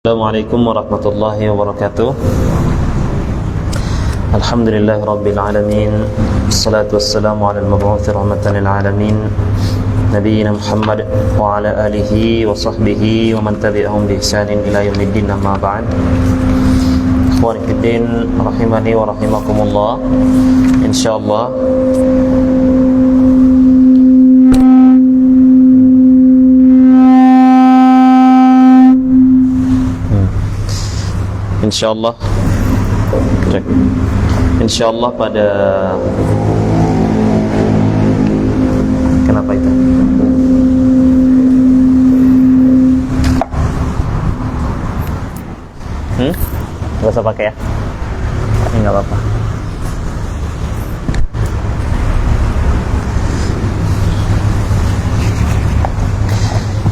Assalamualaikum warahmatullahi wabarakatuh. Alhamdulillahi rabbil alamin. Wassalatu wassalamu ala al-mab'uthi rahmatan lil alamin, nabiyyina Muhammad wa ala alihi wa sahbihi wa man tabi'ahum bi ihsanin ila yaumiddin, amma ba'd. Ikhwani fid din, rahimani wa rahimakumullah. Insyaallah Insyaallah pada kenapa itu? Gak usah pakai ya? Ini gak apa-apa.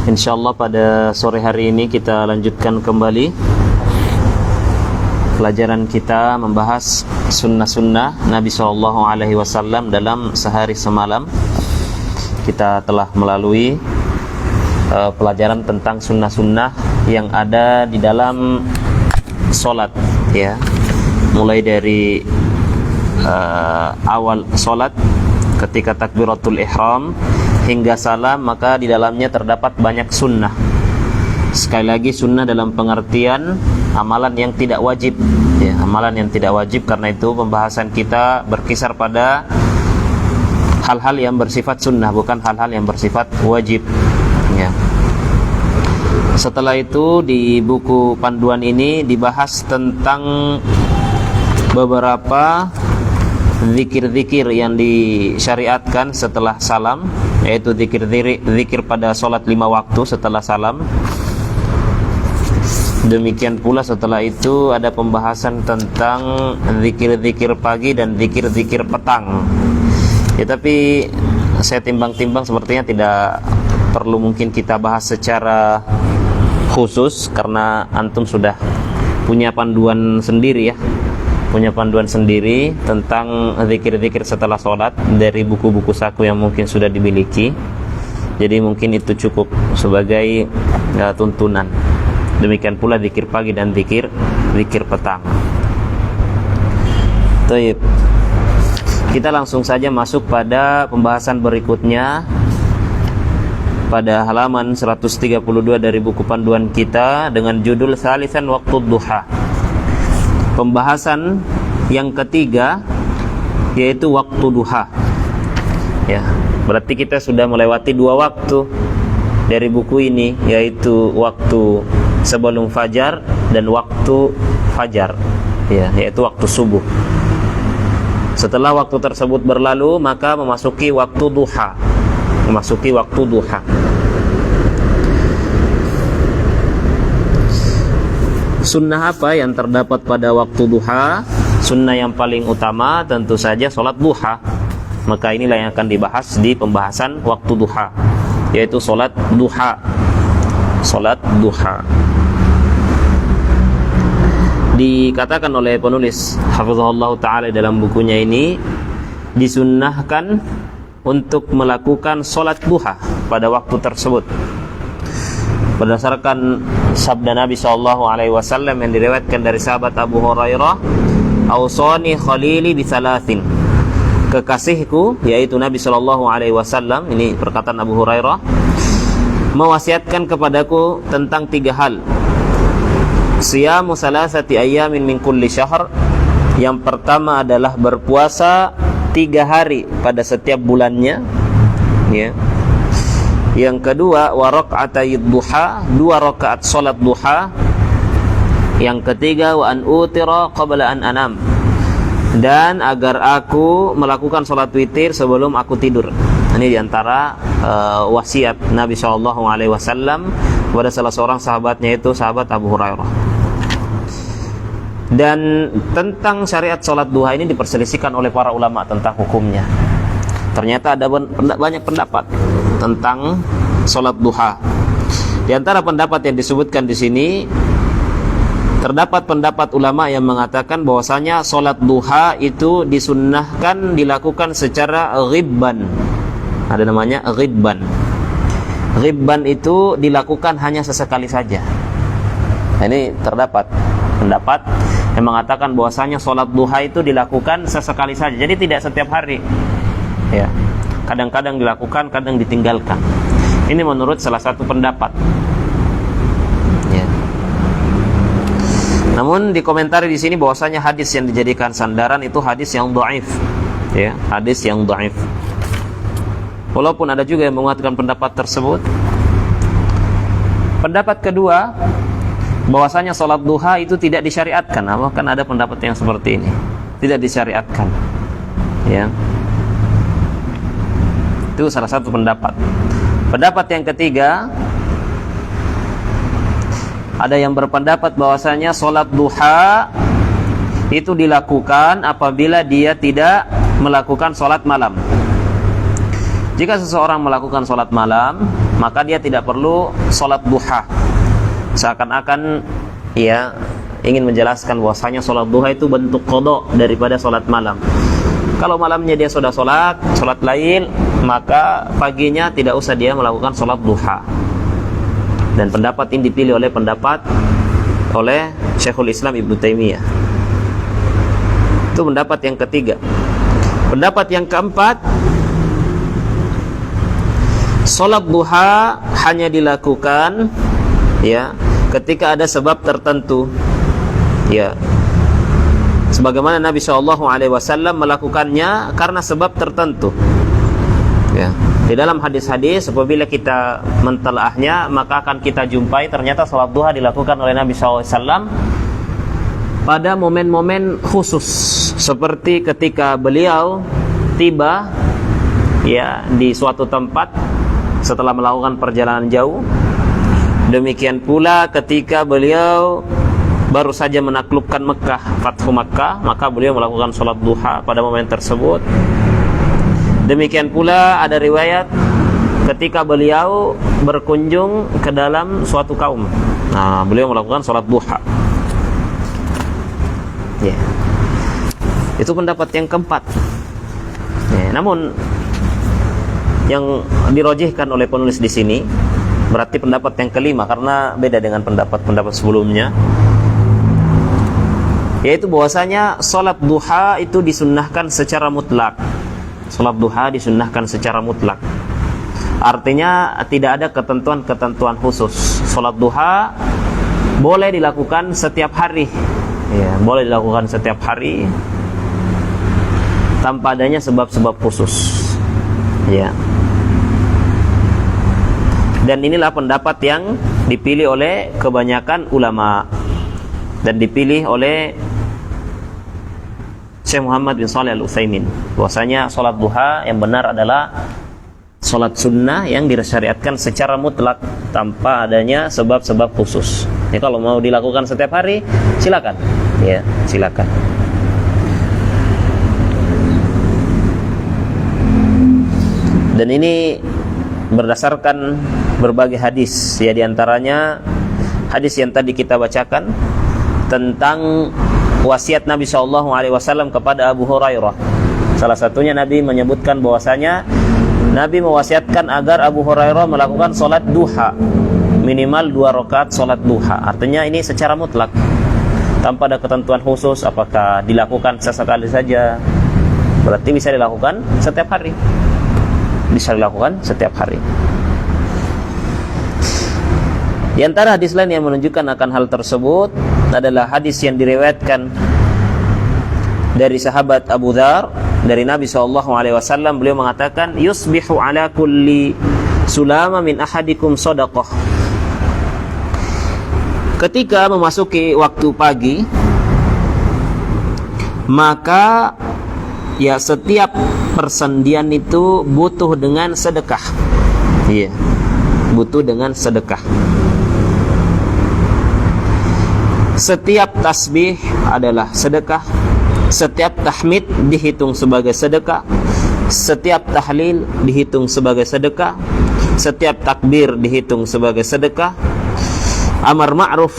Insyaallah pada sore hari ini kita lanjutkan kembali pelajaran kita membahas sunnah-sunnah Nabi SAW dalam sehari semalam. Kita telah melalui pelajaran tentang sunnah-sunnah yang ada di dalam solat, ya, mulai dari awal solat ketika takbiratul ihram hingga salam, maka di dalamnya terdapat banyak sunnah. Sekali lagi, sunnah dalam pengertian amalan yang tidak wajib, ya, amalan yang tidak wajib. Karena itu pembahasan kita berkisar pada hal-hal yang bersifat sunnah, bukan hal-hal yang bersifat wajib, ya. Setelah itu di buku panduan ini dibahas tentang beberapa zikir-zikir yang disyariatkan setelah salam, yaitu zikir pada sholat 5 waktu setelah salam. Demikian pula setelah itu ada pembahasan tentang zikir-zikir pagi dan zikir-zikir petang. Ya, tapi saya timbang-timbang sepertinya tidak perlu mungkin kita bahas secara khusus, karena antum sudah punya panduan sendiri, ya, punya panduan sendiri tentang zikir-zikir setelah sholat dari buku-buku saku yang mungkin sudah dimiliki. Jadi mungkin itu cukup sebagai tuntunan. Demikian pula zikir pagi dan zikir petang. Baik. Kita langsung saja masuk pada pembahasan berikutnya pada halaman 132 dari buku panduan kita dengan judul Salisan Waktu Duha. Pembahasan yang ketiga yaitu waktu duha. Ya, berarti kita sudah melewati 2 waktu dari buku ini, yaitu waktu sebelum fajar dan waktu fajar, ya, yaitu waktu subuh. Setelah waktu tersebut berlalu, maka memasuki waktu duha. Sunnah apa yang terdapat pada waktu duha? Sunnah yang paling utama tentu saja sholat duha. Maka inilah yang akan dibahas di pembahasan waktu duha, yaitu sholat duha. Dikatakan oleh penulis hafizahullah ta'ala dalam bukunya ini, disunnahkan untuk melakukan sholat duha pada waktu tersebut berdasarkan sabda Nabi SAW yang diriwayatkan dari sahabat Abu Hurairah, "Ausani khalili bithalathin." Kekasihku, yaitu Nabi SAW, ini perkataan Abu Hurairah, mewasiatkan kepadaku tentang 3 hal. Siyamu salasati ayyamin min kulli syahr. Yang pertama adalah berpuasa 3 hari pada setiap bulannya, ya. Yang kedua, wa rak'atayid duha, 2 rakaat salat duha. Yang ketiga, wa an utira qabla an anam, dan agar aku melakukan salat witir sebelum aku tidur. Ini diantara wasiat Nabi SAW kepada salah seorang sahabatnya, itu sahabat Abu Hurairah. Dan tentang syariat sholat duha ini diperselisihkan oleh para ulama tentang hukumnya. Ternyata ada banyak pendapat tentang sholat duha. Di antara pendapat yang disebutkan di sini, terdapat pendapat ulama yang mengatakan bahwasanya sholat duha itu disunnahkan dilakukan secara ghibban. Ada namanya ghibban. Ghibban itu dilakukan hanya sesekali saja. Nah, ini terdapat pendapat yang mengatakan bahwasanya sholat duha itu dilakukan sesekali saja, jadi tidak setiap hari. Ya, kadang-kadang dilakukan, kadang ditinggalkan. Ini menurut salah satu pendapat. Ya. Namun dikomentari di sini bahwasanya hadis yang dijadikan sandaran itu hadis yang dhaif. Ya, hadis yang dhaif. Walaupun ada juga yang menguatkan pendapat tersebut. Pendapat kedua, bahwasanya sholat duha itu tidak disyariatkan. Kan ada pendapat yang seperti ini, tidak disyariatkan. Ya, itu salah satu pendapat. Pendapat yang ketiga, ada yang berpendapat bahwasanya sholat duha itu dilakukan apabila dia tidak melakukan sholat malam. Jika seseorang melakukan sholat malam, maka dia tidak perlu sholat duha. Seakan-akan ia ingin menjelaskan bahwasanya sholat duha itu bentuk qada daripada sholat malam. Kalau malamnya dia sudah sholat lail, maka paginya tidak usah dia melakukan sholat duha. Dan pendapat ini dipilih oleh Syekhul Islam Ibnu Taimiyah. Itu pendapat yang ketiga. Pendapat yang keempat, sholat duha hanya dilakukan ya ketika ada sebab tertentu. Ya. Sebagaimana Nabi SAW melakukannya karena sebab tertentu. Ya. Di dalam hadis-hadis apabila kita mentelaahnya, maka akan kita jumpai ternyata sholat duha dilakukan oleh Nabi SAW pada momen-momen khusus, seperti ketika beliau tiba ya di suatu tempat setelah melakukan perjalanan jauh. Demikian pula ketika beliau baru saja menaklukkan Mekah, Fathu Makkah, maka beliau melakukan sholat duha pada momen tersebut. Demikian pula ada riwayat ketika beliau berkunjung ke dalam suatu kaum. Nah, beliau melakukan sholat duha. Ya. Itu pendapat yang keempat. Ya, namun yang dirojihkan oleh penulis di sini berarti pendapat yang kelima, karena beda dengan pendapat-pendapat sebelumnya, yaitu bahwasanya sholat duha itu disunnahkan secara mutlak. Sholat duha disunnahkan secara mutlak. Artinya tidak ada ketentuan-ketentuan khusus. Sholat duha boleh dilakukan setiap hari. Ya, boleh dilakukan setiap hari tanpa adanya sebab-sebab khusus. Ya. Dan inilah pendapat yang dipilih oleh kebanyakan ulama dan dipilih oleh Syekh Muhammad bin Shalih Al-Utsaimin, bahwasanya sholat duha yang benar adalah sholat sunnah yang disyariatkan secara mutlak tanpa adanya sebab-sebab khusus. Jadi kalau mau dilakukan setiap hari, silakan. Ya, silakan. Dan ini berdasarkan berbagai hadis, ya, diantaranya hadis yang tadi kita bacakan tentang wasiat Nabi SAW kepada Abu Hurairah. Salah satunya Nabi menyebutkan bahwasanya Nabi mewasiatkan agar Abu Hurairah melakukan sholat duha minimal 2 rakaat sholat duha. Artinya ini secara mutlak tanpa ada ketentuan khusus apakah dilakukan sesekali saja. Berarti bisa dilakukan setiap hari. Bisa dilakukan setiap hari. Di antara hadis lain yang menunjukkan akan hal tersebut adalah hadis yang diriwayatkan dari sahabat Abu Dzar dari Nabi SAW. Beliau mengatakan, yusbihu ala kulli sulama min ahadikum shadaqah. Ketika memasuki waktu pagi, maka ya setiap persendian itu butuh dengan sedekah. Iya, butuh dengan sedekah. Setiap tasbih adalah sedekah. Setiap tahmid dihitung sebagai sedekah. Setiap tahlil dihitung sebagai sedekah. Setiap takbir dihitung sebagai sedekah. Amar ma'ruf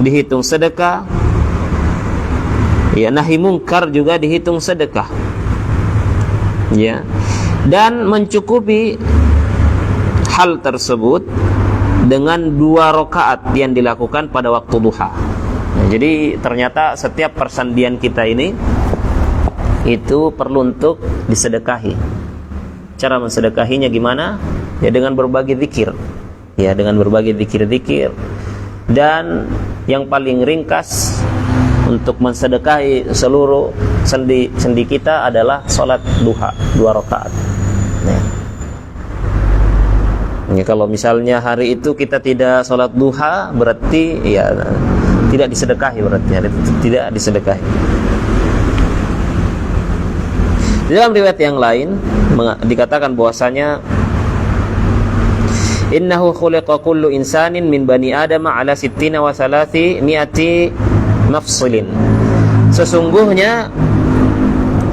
dihitung sedekah. Ya, nahi mungkar juga dihitung sedekah. Ya. Dan mencukupi hal tersebut dengan 2 rakaat yang dilakukan pada waktu duha. Nah, jadi ternyata setiap persendian kita ini itu perlu untuk disedekahi. Cara mensedekahinya gimana? Ya dengan berbagai zikir. Ya dengan berbagai zikir-zikir. Dan yang paling ringkas untuk mensedekahi seluruh sendi kita adalah sholat duha 2 rakaat. Ya, kalau misalnya hari itu kita tidak sholat duha, berarti ya tidak disedekahi, berarti hari itu tidak disedekahi. Di dalam riwayat yang lain dikatakan bahwasanya innahu khuliqa kullu insanin min bani adam ala 60 wa 300 mafsilin. Sesungguhnya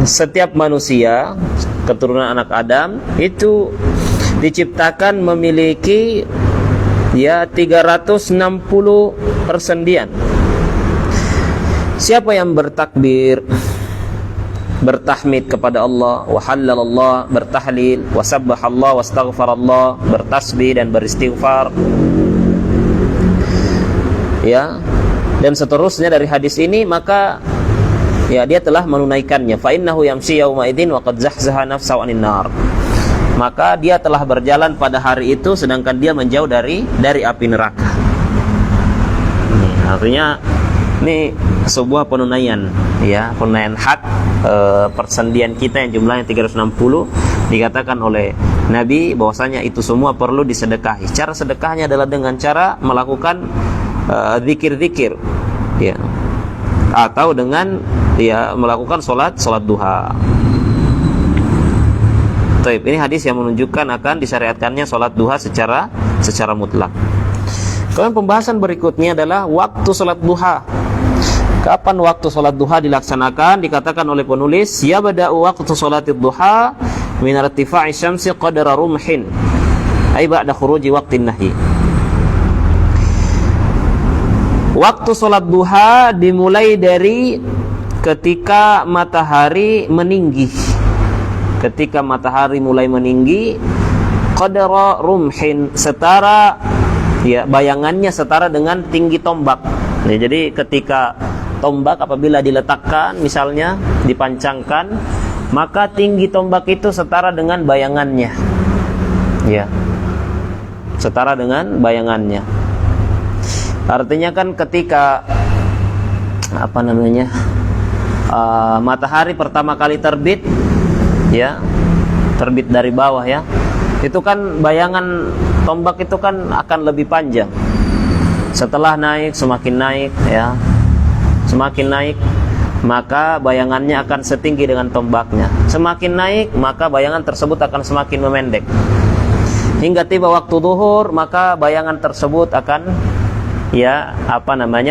setiap manusia keturunan anak Adam itu diciptakan memiliki ya 360 persendian. Siapa yang bertakbir, bertahmid kepada Allah, wa hallalallah, bertahlil, wa sabbahallah, wa astaghfarallah, bertasbih dan beristighfar, ya, dan seterusnya dari hadis ini, maka ya dia telah menunaikannya. Fa innahu yamshi yauma idzin wa qad zahzaha nafsahu 'anil nar. Maka dia telah berjalan pada hari itu sedangkan dia menjauh dari api neraka. Ini artinya ini sebuah penunaian, ya, penunaian hak persendian kita yang jumlahnya 360 dikatakan oleh Nabi bahwasanya itu semua perlu disedekahi. Cara sedekahnya adalah dengan cara melakukan zikir-zikir, ya, atau dengan ya melakukan sholat duha. Taib, ini hadis yang menunjukkan akan disyariatkannya sholat duha secara mutlak. Kemudian pembahasan berikutnya adalah waktu sholat duha. Kapan waktu sholat duha dilaksanakan? Dikatakan oleh penulis, ya bada'u waktu sholat duha min irtifa'i syamsi qadra rumhin, ay ba'da khuruji waqtin nahi. Waktu sholat duha dimulai dari ketika matahari meninggi. Ketika matahari mulai meninggi, qadra rumhin, setara, ya, bayangannya setara dengan tinggi tombak. Ya, jadi ketika tombak apabila diletakkan, misalnya dipancangkan, maka tinggi tombak itu setara dengan bayangannya, ya, setara dengan bayangannya. Artinya kan ketika matahari pertama kali terbit, ya, terbit dari bawah, ya, itu kan bayangan tombak itu kan akan lebih panjang. Setelah naik, semakin naik, ya, semakin naik, maka bayangannya akan setinggi dengan tombaknya. Semakin naik, maka bayangan tersebut akan semakin memendek. Hingga tiba waktu zuhur, maka bayangan tersebut akan, ya,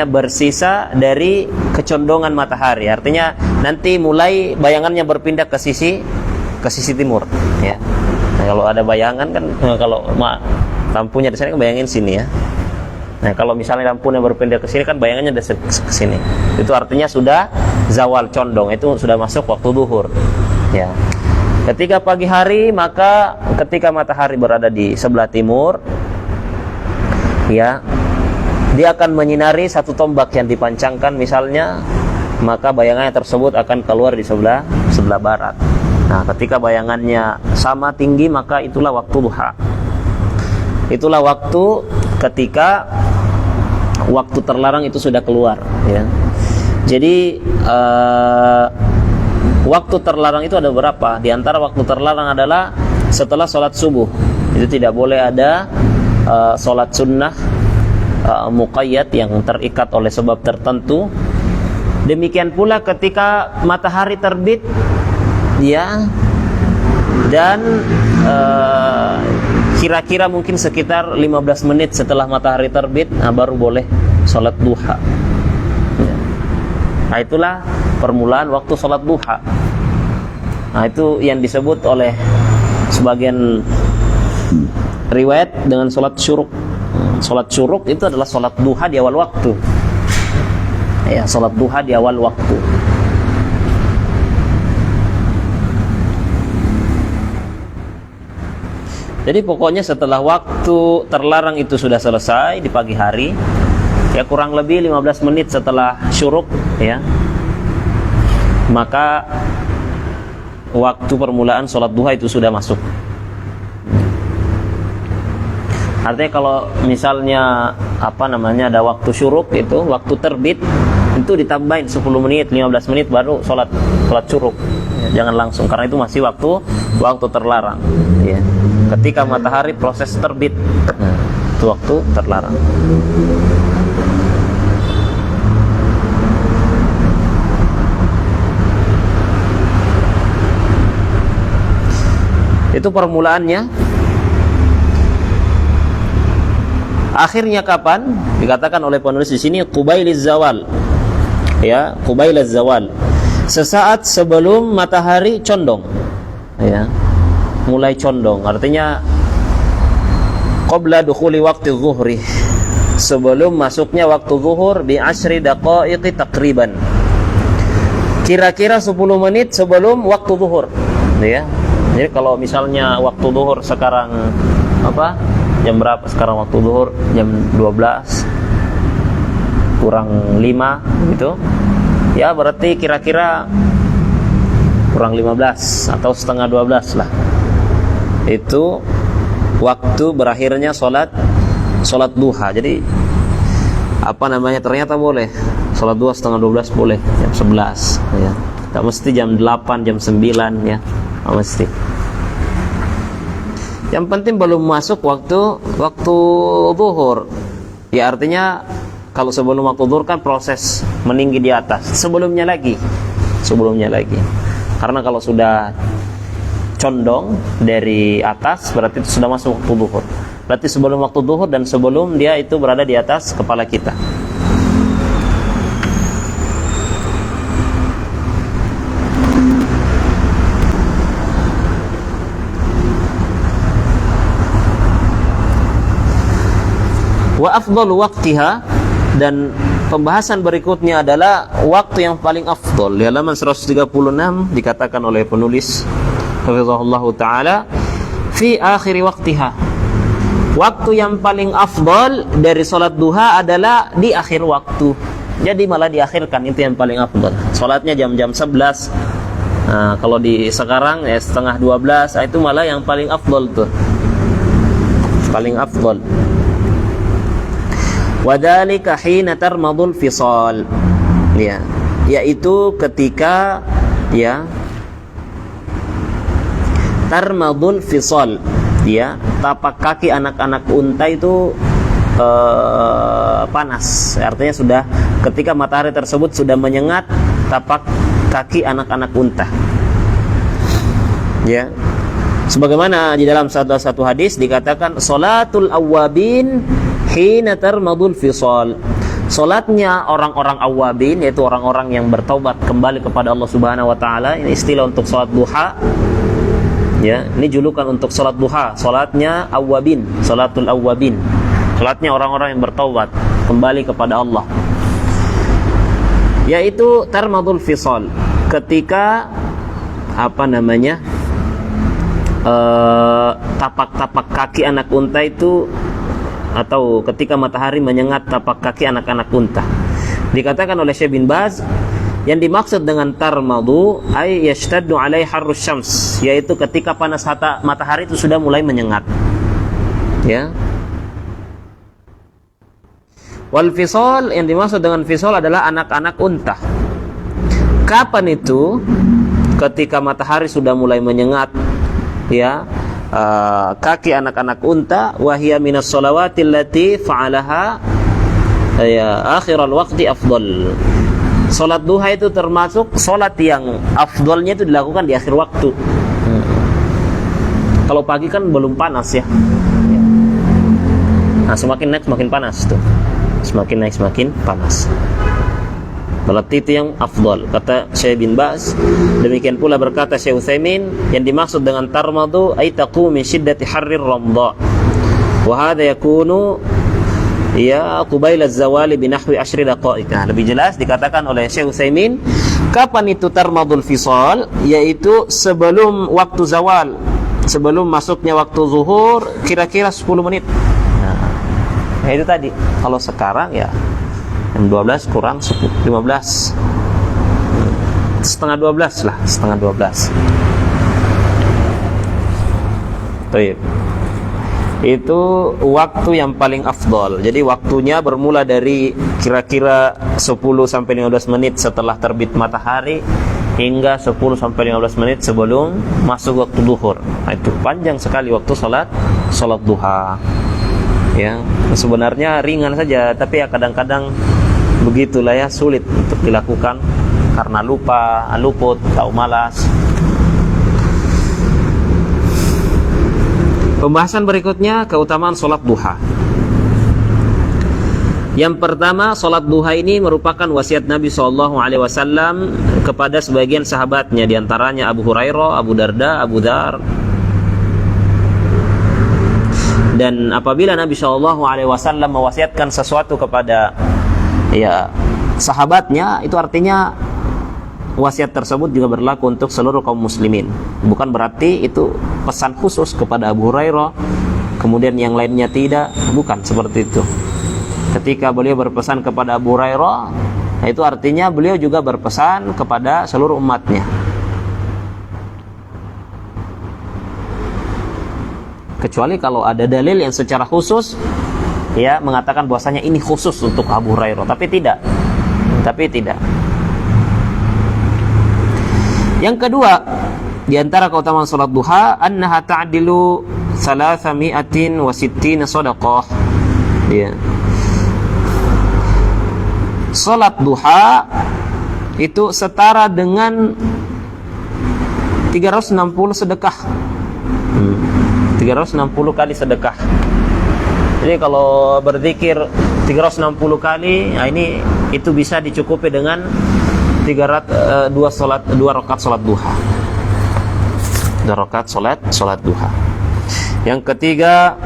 bersisa dari kecondongan matahari. Artinya nanti mulai bayangannya berpindah ke sisi timur, ya. Nah, kalau ada bayangan kan, kalau lampunya di sini kan bayangin sini, ya. Nah, kalau misalnya lampunya berpindah ke sini kan bayangannya ada ke sini. Itu artinya sudah zawal condong, itu sudah masuk waktu zuhur, ya. Ketika pagi hari, maka ketika matahari berada di sebelah timur, ya, dia akan menyinari satu tombak yang dipancangkan misalnya, maka bayangannya tersebut akan keluar di sebelah barat. Nah, ketika bayangannya sama tinggi, maka itulah waktu duha. Itulah waktu ketika waktu terlarang itu sudah keluar, ya. Jadi waktu terlarang itu ada berapa? Di antara waktu terlarang adalah setelah sholat subuh. Itu tidak boleh ada sholat sunnah muqayyad yang terikat oleh sebab tertentu. Demikian pula ketika matahari terbit, ya, dan kira-kira mungkin sekitar 15 menit setelah matahari terbit, nah, baru boleh sholat duha, ya. Nah, itulah permulaan waktu sholat duha. Nah, itu yang disebut oleh sebagian riwayat dengan sholat syuruk. Sholat syuruk itu adalah sholat duha di awal waktu, ya, sholat duha di awal waktu. Jadi pokoknya setelah waktu terlarang itu sudah selesai di pagi hari, ya kurang lebih 15 menit setelah syuruk, ya, maka waktu permulaan sholat duha itu sudah masuk. Artinya kalau misalnya ada waktu syuruk, itu waktu terbit, itu ditambahin 10 menit, 15 menit baru sholat syuruk. Ya, jangan langsung, karena itu masih waktu terlarang. Ya. Ketika matahari proses terbit, itu waktu terlarang. Itu permulaannya. Akhirnya kapan? Dikatakan oleh penulis di sini qubailiz zawal. Ya, qubailaz zawal. Sesaat sebelum matahari condong. Ya. Mulai condong. Artinya qabla dukhuli waqti zuhri. Sebelum masuknya waktu zuhur bi 10 daqaiqi takriban. Kira-kira 10 menit sebelum waktu zuhur. Ya. Jadi kalau misalnya waktu zuhur sekarang jam berapa sekarang waktu zuhur? Jam 12 kurang 5 gitu. Ya berarti kira-kira kurang 15 atau setengah 12 lah. Itu waktu berakhirnya sholat duha. Jadi ternyata boleh sholat duha setengah 12, boleh jam 11 ya. Tak mesti jam 8, jam 9 ya. Tak mesti. Yang penting belum masuk waktu zuhur. Ya artinya kalau sebelum waktu zuhur kan proses meninggi di atas. Sebelumnya lagi. Karena kalau sudah condong dari atas berarti itu sudah masuk waktu zuhur. Berarti sebelum waktu zuhur dan sebelum dia itu berada di atas kepala kita. Wa afdalu waqtiha, dan pembahasan berikutnya adalah waktu yang paling afdal. Di halaman 136 dikatakan oleh penulis hafizahullahu taala fi akhir waqtiha. Waktu yang paling afdal dari salat duha adalah di akhir waktu. Jadi malah diakhirkan, itu yang paling afdal. Salatnya jam-jam 11. Nah, kalau di sekarang ya setengah 12, itu malah yang paling afdal tuh. Paling afdal. Wadhalika hina tarmadul fisal, ya, yaitu ketika ya tarmadul fisal, ya, tapak kaki anak-anak unta itu panas. Artinya sudah ketika matahari tersebut sudah menyengat tapak kaki anak-anak unta. Ya. Sebagaimana di dalam satu hadis dikatakan salatul awwabin hina tarmadul fisal. Salatnya orang-orang awwabin, yaitu orang-orang yang bertaubat kembali kepada Allah Subhanahu wa taala. Ini istilah untuk salat duha. Ya, ini julukan untuk salat duha. Salatnya awwabin, salatul awwabin. Salatnya orang-orang yang bertaubat kembali kepada Allah. Yaitu tarmadul fisal. Ketika tapak-tapak kaki anak unta itu, atau ketika matahari menyengat tapak kaki anak-anak unta. Dikatakan oleh Syekh bin Baz, yang dimaksud dengan tarmadu ay yashtaddu alai harrus syams, yaitu ketika panas matahari itu sudah mulai menyengat. Ya. Wal fisal, yang dimaksud dengan fisal adalah anak-anak unta. Kapan itu? Ketika matahari sudah mulai menyengat, ya, kaki anak-anak unta. Wahia minas shalawatil lati fa'alaha ya akhiral waqti afdal. Salat duha itu termasuk salat yang afdalnya itu dilakukan di akhir waktu. Kalau pagi kan belum panas ya. Nah, semakin naik semakin panas tuh. Semakin naik semakin panas. Berarti itu yang afdal, kata Syekh bin Baz. Demikian pula berkata Syekh Utsaimin, yang dimaksud dengan tarmadu ay taqu min shiddati harrir ramdha. Wa hadha yakunu ya qubaila az-zawali bi nahwi 10 daqaiq. Lebih jelas dikatakan oleh Syekh Utsaimin, kapan itu tarmadul fisal, yaitu sebelum waktu zawal, sebelum masuknya waktu zuhur kira-kira 10 menit. Nah, itu tadi. Kalau sekarang ya jam 12 kurang 10, 15. Setengah 12 lah, setengah 12. Baik. Itu waktu yang paling afdal. Jadi waktunya bermula dari kira-kira 10 sampai 15 menit setelah terbit matahari hingga 10 sampai 15 menit sebelum masuk waktu zuhur. Nah, itu panjang sekali waktu salat duha. Ya, sebenarnya ringan saja, tapi ya kadang-kadang begitulah ya, sulit untuk dilakukan karena lupa, luput, atau malas. Pembahasan berikutnya, keutamaan salat duha. Yang pertama, salat duha ini merupakan wasiat Nabi SAW kepada sebagian sahabatnya, diantaranya Abu Hurairah, Abu Darda, Abu Dzar. Dan apabila Nabi SAW mewasiatkan sesuatu kepada ya sahabatnya, itu artinya wasiat tersebut juga berlaku untuk seluruh kaum muslimin. Bukan berarti itu pesan khusus kepada Abu Hurairah kemudian yang lainnya tidak, bukan seperti itu. Ketika beliau berpesan kepada Abu Hurairah, itu artinya beliau juga berpesan kepada seluruh umatnya. Kecuali kalau ada dalil yang secara khusus ya mengatakan bahwasanya ini khusus untuk Abu Hurairah, tapi tidak. Yang kedua, di antara keutamaan salat duha, annaha ta'dilu 360 shadaqah. Ya. Salat duha itu setara dengan 360 sedekah. 360 kali sedekah. Jadi kalau berzikir 360 kali, nah ini itu bisa dicukupi dengan 2 rakaat salat duha. 2 rakaat salat duha. Yang ketiga,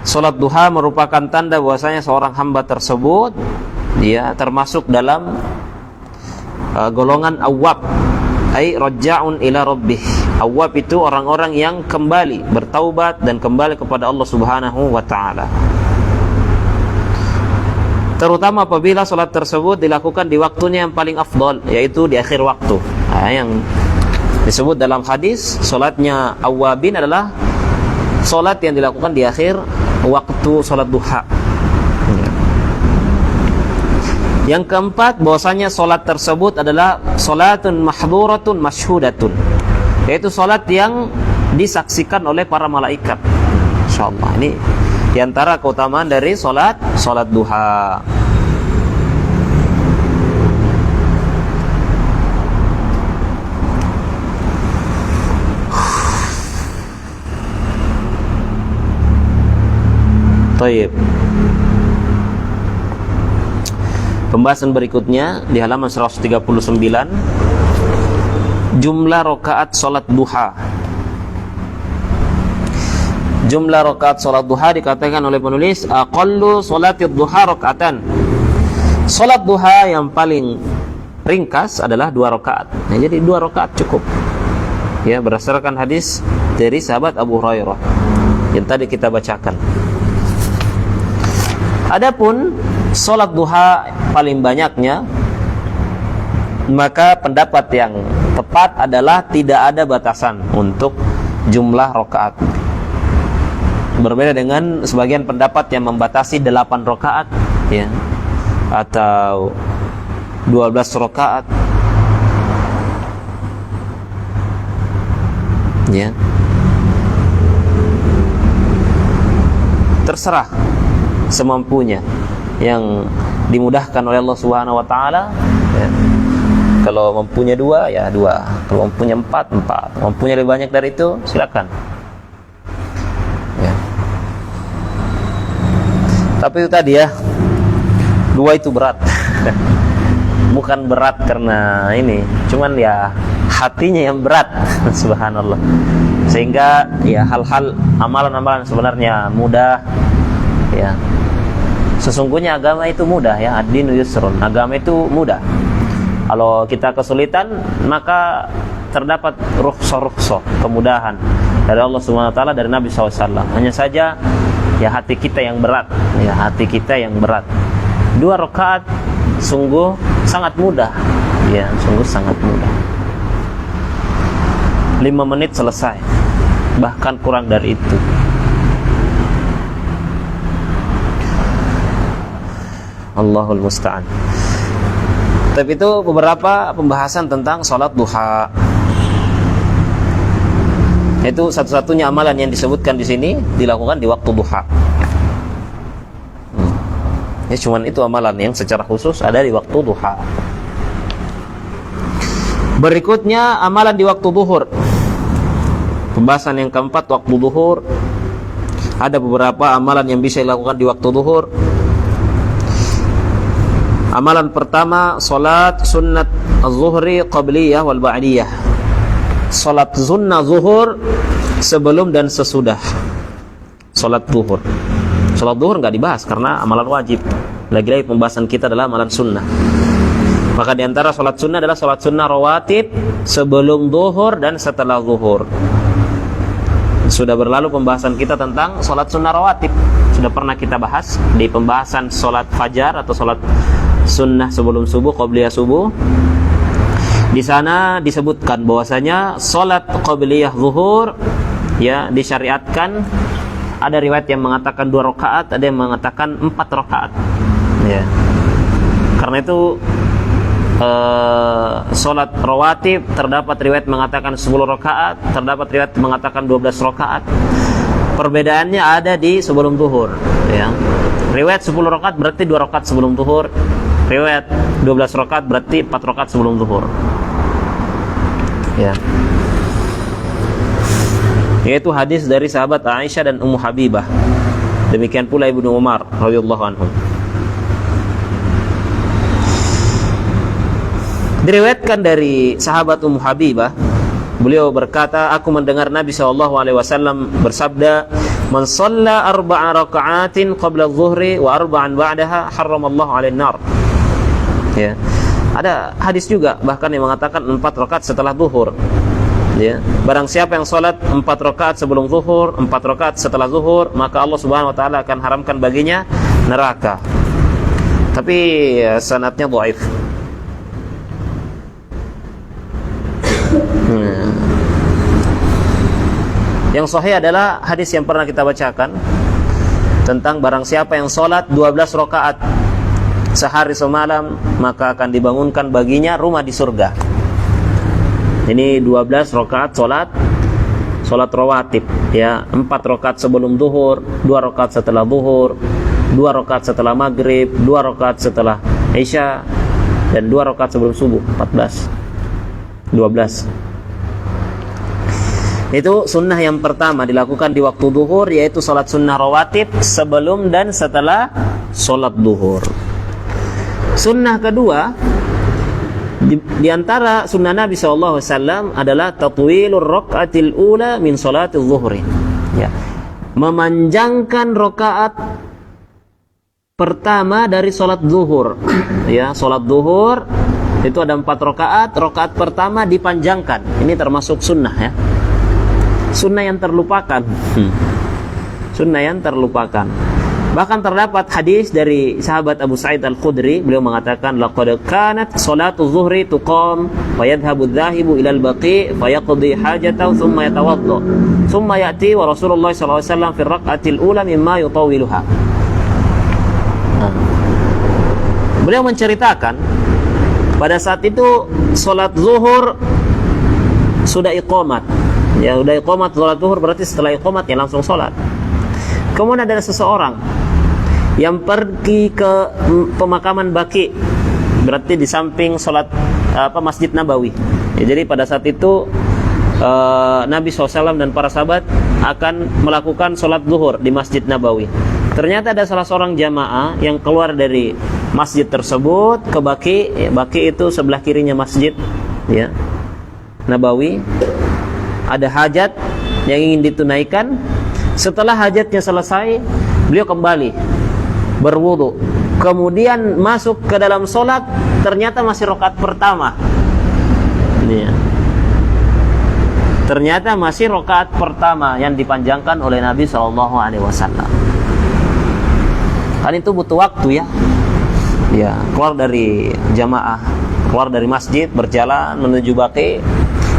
salat duha merupakan tanda bahwasanya seorang hamba tersebut dia termasuk dalam golongan awwab, ai raja'un ila rabbih. Awwab itu orang-orang yang kembali bertaubat dan kembali kepada Allah Subhanahu wa taala. Terutama apabila salat tersebut dilakukan di waktunya yang paling afdal, yaitu di akhir waktu. Nah, yang disebut dalam hadis salatnya awwabin adalah salat yang dilakukan di akhir waktu salat duha. Yang keempat, bahwasanya salat tersebut adalah salatun mahdhuratun masyhudatun, yaitu salat yang disaksikan oleh para malaikat. Insyaallah ini di antara keutamaan dari salat duha. Baik. Pembahasan berikutnya di halaman 139, jumlah rakaat salat duha. Jumlah rakaat salat duha dikatakan oleh penulis aqallu salatid duha rakaatan. Salat duha yang paling ringkas adalah 2 rakaat. Nah, jadi 2 rakaat cukup. Ya, berdasarkan hadis dari sahabat Abu Hurairah yang tadi kita bacakan. Adapun salat duha paling banyaknya, maka pendapat yang tepat adalah tidak ada batasan untuk jumlah rakaat. Berbeda dengan sebagian pendapat yang membatasi 8 rakaat ya, atau 12 rakaat ya. Terserah semampunya, yang dimudahkan oleh Allah Subhanahu wa taala ya. Kalau mempunyai 2 ya 2, kalau mempunyai 4, mempunyai lebih banyak dari itu silakan ya. Tapi itu tadi ya, 2 itu berat. Bukan berat karena ini, cuman ya hatinya yang berat. Subhanallah. Sehingga ya hal-hal amalan-amalan sebenarnya mudah ya. Sesungguhnya agama itu mudah ya, ad-dinu yusrun. Agama itu mudah. Kalau kita kesulitan, maka terdapat rukhsah, kemudahan dari Allah Subhanahu wa taala, dari Nabi SAW. Hanya saja ya hati kita yang berat, ya hati kita yang berat. 2 rakaat sungguh sangat mudah, ya sungguh sangat mudah. 5 menit selesai, bahkan kurang dari itu. Allahul musta'an. Tapi itu beberapa pembahasan tentang sholat duha. Itu satu-satunya amalan yang disebutkan di sini dilakukan di waktu duha. Ya cuman itu amalan yang secara khusus ada di waktu duha. Berikutnya amalan di waktu duhur. Pembahasan yang keempat, waktu duhur. Ada beberapa amalan yang bisa dilakukan di waktu duhur. Amalan pertama, salat sunnat az-zuhri qabliyah wal ba'diyah. Salat sunnah zuhur sebelum dan sesudah salat zuhur. Salat zuhur enggak dibahas karena amalan wajib. Lagi-lagi pembahasan kita adalah amalan sunnah. Maka di antara salat sunnah adalah salat sunnah rawatib sebelum zuhur dan setelah zuhur. Sudah berlalu pembahasan kita tentang salat sunnah rawatib. Sudah pernah kita bahas di pembahasan salat fajar atau salat sunnah sebelum subuh, qabliyah subuh. Di sana disebutkan bahwasanya salat qabliyah zuhur ya disyariatkan. Ada riwayat yang mengatakan 2 rakaat, ada yang mengatakan 4 rakaat. Ya. Karena itu salat rawatib terdapat riwayat mengatakan 10 rakaat, terdapat riwayat mengatakan 12 rakaat. Perbedaannya ada di sebelum zuhur, ya. Riwayat 10 rakaat berarti 2 rakaat sebelum zuhur. Riwayat 12 rakaat berarti 4 rakaat sebelum zuhur. Ya. Yaitu hadis dari sahabat Aisyah dan Ummu Habibah. Demikian pula Ibnu Umar radhiyallahu anhum. Diriwayatkan dari sahabat Ummu Habibah, beliau berkata, aku mendengar Nabi SAW bersabda, man shalla 4 raka'atin qabla adh-dhuhri wa 4 ba'daha harramallahu 'alayhi an-nar. Ya. Ada hadis juga bahkan yang mengatakan 4 rakaat setelah zuhur. Ya. Barang siapa yang salat 4 rakaat sebelum zuhur, 4 rakaat setelah zuhur, maka Allah Subhanahu wa taala akan haramkan baginya neraka. Tapi ya, sanadnya dhaif. Yang sahih adalah hadis yang pernah kita bacakan tentang barang siapa yang salat 12 rakaat sehari semalam, maka akan dibangunkan baginya rumah di surga. Ini 12 rakaat salat rawatib, ya. 4 rakaat sebelum zuhur, 2 rakaat setelah zuhur, 2 rakaat setelah maghrib, 2 rakaat setelah isya, dan 2 rakaat sebelum subuh. 14, 12. Itu sunnah yang pertama dilakukan di waktu zuhur, yaitu salat sunnah rawatib sebelum dan setelah salat zuhur. Sunnah kedua di antara sunnah Nabi SAW adalah tatwilur rakaatil ula min salatil zuhri. Ya. Memanjangkan rakaat pertama dari salat zuhur. Ya, salat zuhur itu ada 4 rakaat, rakaat pertama dipanjangkan. Ini termasuk sunnah, ya. Sunnah yang terlupakan. Sunnah yang terlupakan. Bahkan terdapat hadis dari sahabat Abu Sa'id Al-Khudri, beliau mengatakan laqad kanat salatu zuhri tuqam wa yadhhabu adh-dhahibu ila al-baqi fa yaqdi hajatahu thumma yatawadda thumma ya'ti wa Rasulullah sallallahu alaihi wasallam fi ar-rak'ati al-ula mimma yutawwiluha. Beliau menceritakan pada saat itu salat zuhur sudah iqamat. Ya, udah iqamat salat zuhur berarti setelah iqamat ya langsung salat. Kemudian ada seseorang yang pergi ke pemakaman Baqi, berarti di samping salat Masjid Nabawi. Ya, jadi pada saat itu Nabi SAW dan para sahabat akan melakukan salat zuhur di Masjid Nabawi. Ternyata ada salah seorang jamaah yang keluar dari masjid tersebut ke Baqi. Ya, Baqi itu sebelah kirinya Masjid, ya, Nabawi. Ada hajat yang ingin ditunaikan. Setelah hajatnya selesai, beliau kembali berwudu, kemudian masuk ke dalam solat, ternyata masih rakaat pertama. Ini ya. ternyata masih rakaat pertama yang dipanjangkan oleh Nabi SAW. Kan itu butuh waktu ya. Ya, keluar dari jamaah, keluar dari masjid, berjalan menuju Baqi,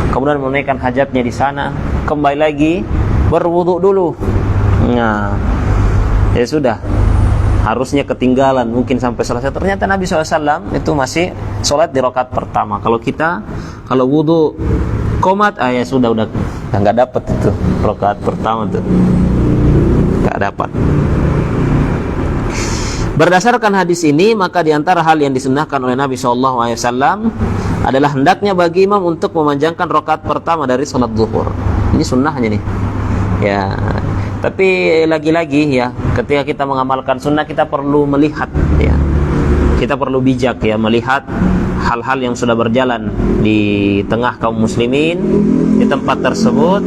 kemudian menunaikan hajatnya di sana, kembali lagi berwudu dulu. Nah, ya sudah, harusnya ketinggalan mungkin sampai selesai. Ternyata Nabi SAW itu masih sholat di rakaat pertama. Kalau kita, kalau wudu komat, ya sudah nggak dapat itu rakaat pertama tuh, nggak dapat. Berdasarkan hadis ini, maka diantara hal yang disunnahkan oleh Nabi SAW adalah hendaknya bagi imam untuk memanjangkan rakaat pertama dari sholat zuhur. Ini sunnahnya nih. Ya, tapi lagi-lagi ya, ketika kita mengamalkan sunnah kita perlu melihat ya, kita perlu bijak ya, melihat hal-hal yang sudah berjalan di tengah kaum muslimin di tempat tersebut.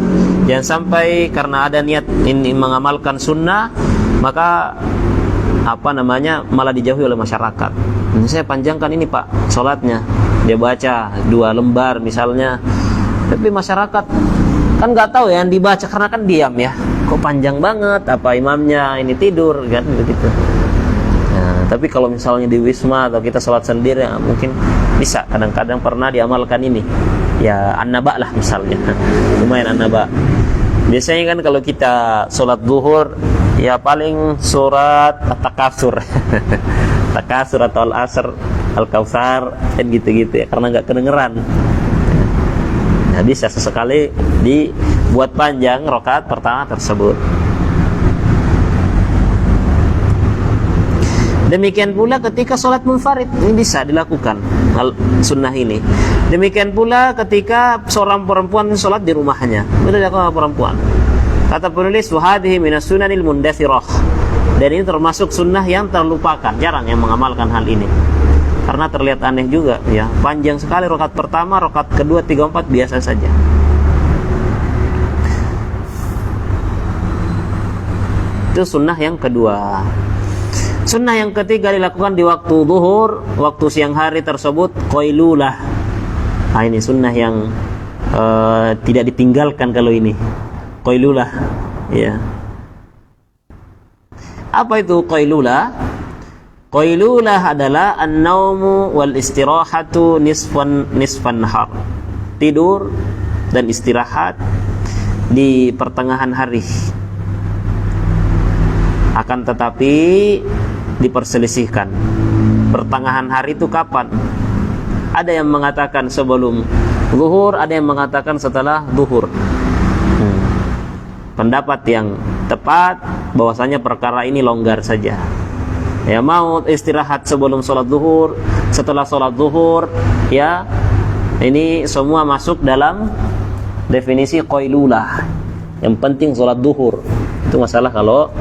Jangan sampai karena ada niat ini mengamalkan sunnah, maka malah dijauhi oleh masyarakat. Ini saya panjangkan ini Pak sholatnya, dia baca 2 lembar misalnya, tapi masyarakat kan nggak tahu ya yang dibaca karena kan diam ya, kok panjang banget, apa imamnya ini tidur kan begitu. Nah, tapi kalau misalnya di wisma atau kita sholat sendiri ya, mungkin bisa. Kadang-kadang pernah diamalkan ini ya, an-naba lah misalnya, lumayan an-naba. Biasanya kan kalau kita sholat zuhur ya paling surat At-Takasur Takasur atau Al-Asr, Al-Kautsar kan gitu-gitu ya, karena nggak kedengeran. Nah, bisa sesekali dibuat panjang rakaat pertama tersebut. Demikian pula ketika sholat munfarid, ini bisa dilakukan sunnah ini. Demikian pula ketika seorang perempuan sholat di rumahnya, itu dilakukan perempuan. Kata penulis, wahadihi minas sunanil mundathirah, dan ini termasuk sunnah yang terlupakan. Jarang yang mengamalkan hal ini karena terlihat aneh juga ya, panjang sekali rakaat pertama, rakaat kedua, 3, 4 biasa saja. Itu sunnah yang kedua. Sunnah yang ketiga dilakukan di waktu zuhur, waktu siang hari tersebut, qailulah. Nah, ini sunnah yang tidak ditinggalkan kalau ini qailulah ya. Apa itu qailulah? Qailulah adalah an-naumu wal istirahatu nisfan nahar. Tidur dan istirahat di pertengahan hari. Akan tetapi diperselisihkan, pertengahan hari itu kapan? Ada yang mengatakan sebelum zuhur, ada yang mengatakan setelah zuhur. Pendapat yang tepat bahwasanya perkara ini longgar saja. Ya, mau istirahat sebelum sholat zuhur, setelah sholat zuhur, ya ini semua masuk dalam definisi qailulah. Yang penting sholat zuhur. Itu masalah kalau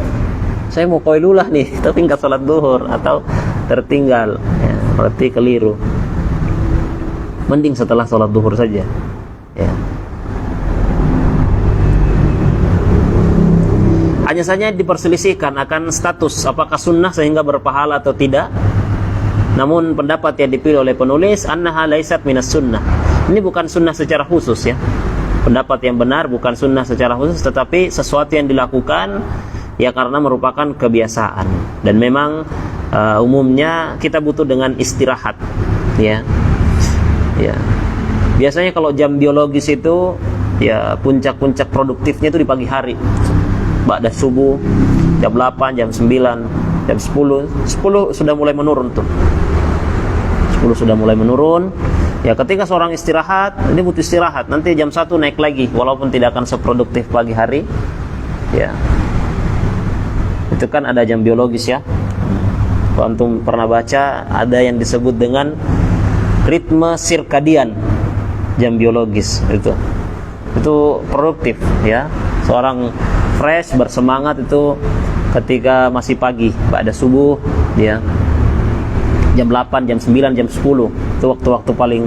saya mau qailulah nih tapi nggak sholat zuhur atau tertinggal, ya, berarti keliru. Mending setelah sholat zuhur saja ya. Hanya saja diperselisihkan akan status apakah sunnah sehingga berpahala atau tidak. Namun pendapat yang dipilih oleh penulis, annaha laisat minas sunnah, ini bukan sunnah secara khusus ya. Pendapat yang benar bukan sunnah secara khusus, tetapi sesuatu yang dilakukan ya karena merupakan kebiasaan. Dan memang umumnya kita butuh dengan istirahat ya. Ya. Biasanya kalau jam biologis itu ya puncak-puncak produktifnya itu di pagi hari. Ba'da subuh, jam 8, jam 9, jam 10 sudah mulai menurun tuh. 10 sudah mulai menurun. Ya, ketika seorang istirahat, ini butuh istirahat. Nanti jam 1 naik lagi walaupun tidak akan seproduktif pagi hari. Ya. Itu kan ada jam biologis ya. Kalau antum pernah baca, ada yang disebut dengan ritme sirkadian, jam biologis itu produktif ya. Seorang fresh, bersemangat itu ketika masih pagi, pada subuh ya, jam 8, jam 9, jam 10 itu waktu-waktu paling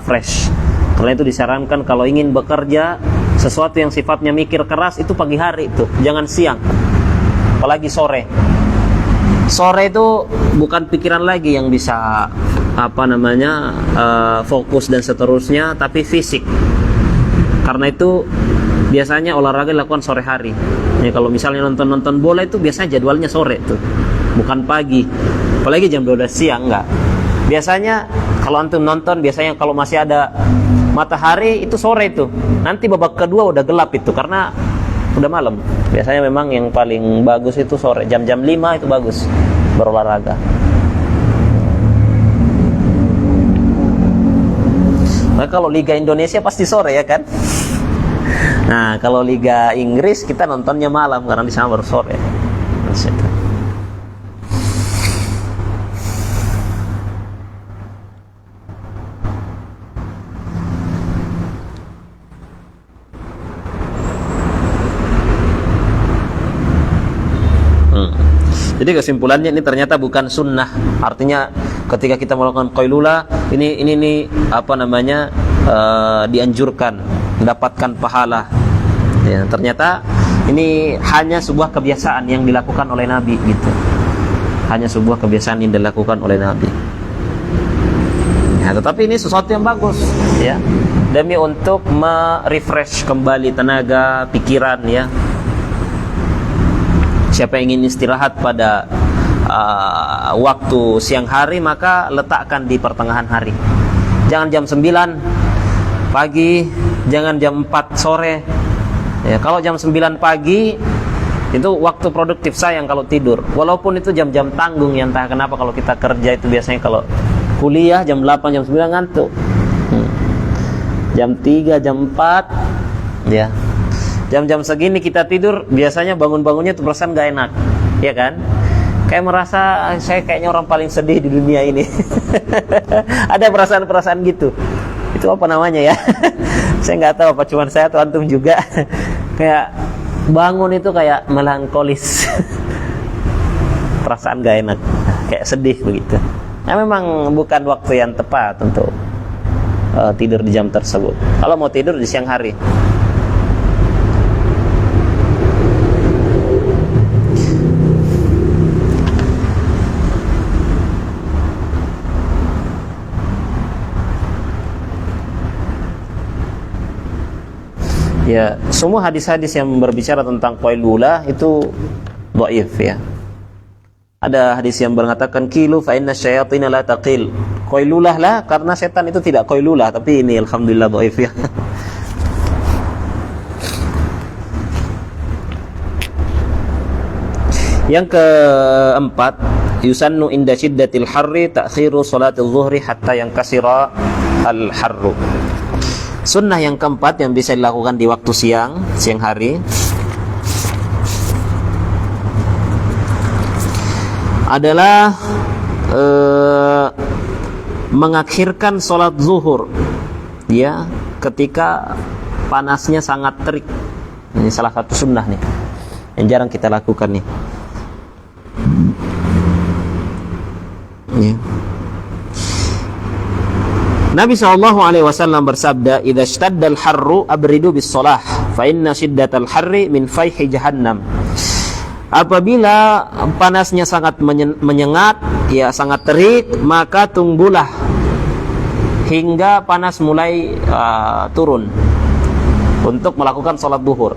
fresh. Karena itu disarankan kalau ingin bekerja sesuatu yang sifatnya mikir keras itu pagi hari, itu jangan siang, apalagi sore. Sore itu bukan pikiran lagi yang bisa fokus dan seterusnya, tapi fisik Karena itu biasanya olahraga dilakukan sore hari. Ya, kalau misalnya nonton bola itu biasanya jadwalnya sore tuh, bukan pagi. Apalagi jam 12 siang, enggak. Biasanya kalau antum nonton, biasanya kalau masih ada matahari itu sore itu. Nanti babak kedua udah gelap itu karena udah malam. Biasanya memang yang paling bagus itu sore, jam-jam 5 itu bagus berolahraga. Nah, kalau Liga Indonesia pasti sore ya kan. Nah, kalau Liga Inggris kita nontonnya malam karena di sana baru sore. Jadi kesimpulannya ini ternyata bukan sunnah. Artinya ketika kita melakukan qailula ini apa namanya dianjurkan mendapatkan pahala. Ya, ternyata ini hanya sebuah kebiasaan yang dilakukan oleh Nabi gitu. Hanya sebuah kebiasaan yang dilakukan oleh Nabi. Ya, tetapi ini sesuatu yang bagus ya. Demi untuk merefresh kembali tenaga, pikiran ya. Siapa yang ingin istirahat pada waktu siang hari, maka letakkan di pertengahan hari. Jangan jam 9 pagi, jangan jam 4 sore. Ya, kalau jam 9 pagi itu waktu produktif sayang kalau tidur. Walaupun itu jam-jam tanggung, yang entah kenapa kalau kita kerja itu biasanya kalau kuliah jam 8, jam 9 ngantuk. Jam 3, jam 4 ya. Jam-jam segini kita tidur, biasanya bangun-bangunnya tuh perasaan gak enak, ya kan? Kayak merasa saya kayaknya orang paling sedih di dunia ini. Ada perasaan-perasaan gitu. Itu apa namanya ya? Saya nggak tahu apa cuman saya atau antum juga. Kayak bangun itu kayak melankolis. Perasaan gak enak, kayak sedih begitu. Nah, memang bukan waktu yang tepat untuk tidur di jam tersebut. Kalau mau tidur di siang hari. Ya, semua hadis-hadis yang berbicara tentang qailula itu dhaif ya. Ada hadis yang mengatakan qilu fa inna syayatin la taqil. Qailulah lah karena setan itu tidak qailulah, tapi ini alhamdulillah dhaif ya. Yang keempat, yusannu inda shiddatil harri ta'khiru salatil zuhri hatta yankasira al-harru. Sunnah yang keempat yang bisa dilakukan di waktu siang hari adalah mengakhirkan sholat zuhur ya ketika panasnya sangat terik. Ini salah satu sunnah nih yang jarang kita lakukan nih ya. Nabi SAW bersabda, "Idza ishtaddal harru abridu bis shalah, fa inna shiddatal harri min fayhi jahannam." Apabila panasnya sangat menyengat, ya sangat terik, maka tunggulah hingga panas mulai turun untuk melakukan salat zuhur.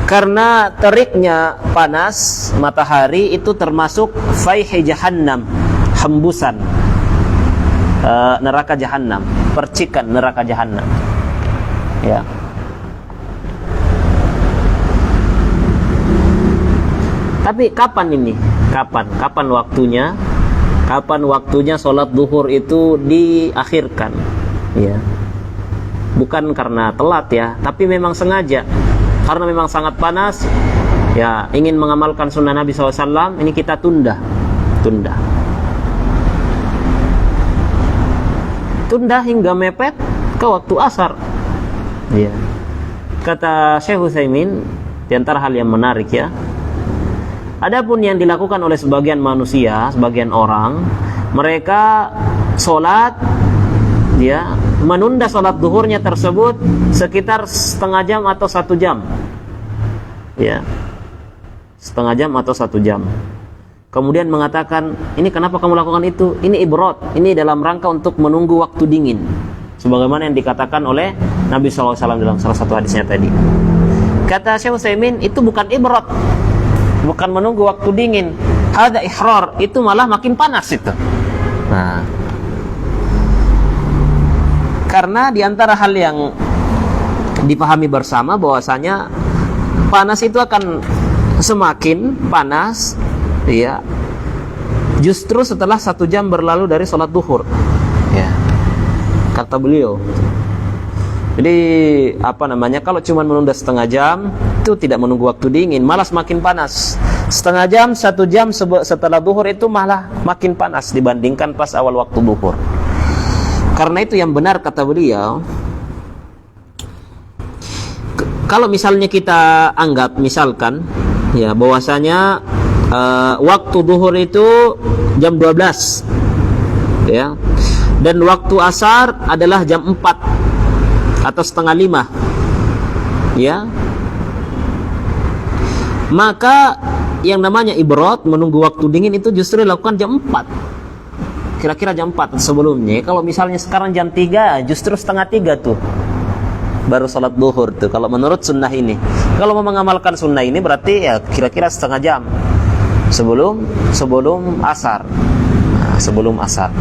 Karena teriknya panas matahari itu termasuk fayhi jahannam, hembusan neraka jahanam, percikan neraka jahanam. Ya. Tapi kapan ini? Kapan waktunya? Kapan waktunya sholat zuhur itu diakhirkan? Ya. Bukan karena telat ya, tapi memang sengaja. Karena memang sangat panas. Ya, ingin mengamalkan sunnah Nabi SAW, ini kita tunda. Tunda hingga mepet ke waktu asar. Ya. Kata Syekh Utsaimin, di antara hal yang menarik ya. Adapun yang dilakukan oleh sebagian manusia, sebagian orang, mereka sholat, ya, menunda sholat zuhurnya tersebut sekitar setengah jam atau 1 jam. Ya. Setengah jam atau 1 jam. Kemudian mengatakan, ini kenapa kamu lakukan itu? Ini ibrat, ini dalam rangka untuk menunggu waktu dingin. Sebagaimana yang dikatakan oleh Nabi SAW dalam salah satu hadisnya tadi. Kata Syekh Utsaimin, itu bukan ibrad, bukan menunggu waktu dingin. Hada ihrar, itu malah makin panas itu. Nah, karena diantara hal yang dipahami bersama bahwasanya panas itu akan semakin panas, ya, justru setelah 1 jam berlalu dari sholat duhur, ya, kata beliau. Jadi kalau cuma menunda setengah jam itu tidak menunggu waktu dingin, malah semakin panas. Setengah jam, 1 jam setelah duhur itu malah makin panas dibandingkan pas awal waktu duhur. Karena itu yang benar kata beliau, kalau misalnya kita anggap misalkan ya bahwasanya waktu duhur itu jam 12, ya, dan waktu asar adalah jam 4 atau setengah 5, ya, maka yang namanya ibrad, menunggu waktu dingin, itu justru dilakukan jam 4, kira-kira jam 4 sebelumnya. Kalau misalnya sekarang jam 3, justru setengah 3 tuh baru sholat duhur tuh, kalau menurut sunnah ini. Kalau mau mengamalkan sunnah ini berarti ya kira-kira setengah jam sebelum asar. Nah, sebelum asar,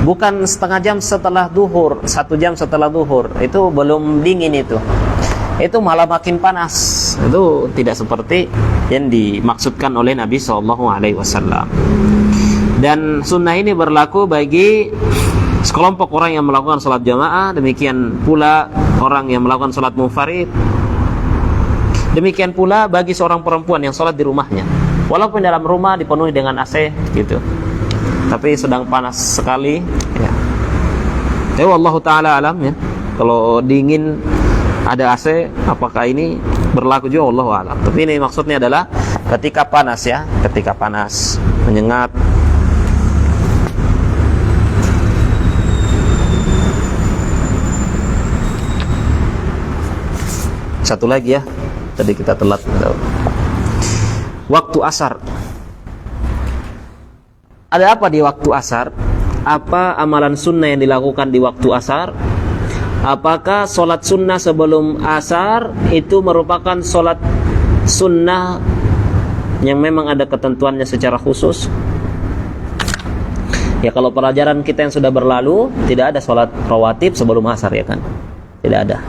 bukan setengah jam setelah duhur, 1 jam setelah duhur, itu belum dingin, itu malah makin panas. Itu tidak seperti yang dimaksudkan oleh Nabi SAW. Dan sunnah ini berlaku bagi sekelompok orang yang melakukan sholat jamaah, demikian pula orang yang melakukan sholat munfarid, demikian pula bagi seorang perempuan yang sholat di rumahnya, walaupun dalam rumah dipenuhi dengan AC gitu, tapi sedang panas sekali, ya. Ya, wallahu ta'ala alam, ya. Kalau dingin ada AC, apakah ini berlaku juga, wallahu alam. Tapi ini maksudnya adalah ketika panas, ya, ketika panas menyengat. Satu lagi, ya, tadi kita telat. Waktu asar. Ada apa di waktu asar? Apa amalan sunnah yang dilakukan di waktu asar? Apakah sholat sunnah sebelum asar itu merupakan sholat sunnah yang memang ada ketentuannya secara khusus? Ya, kalau pelajaran kita yang sudah berlalu, tidak ada sholat rawatib sebelum asar, ya kan? Tidak ada.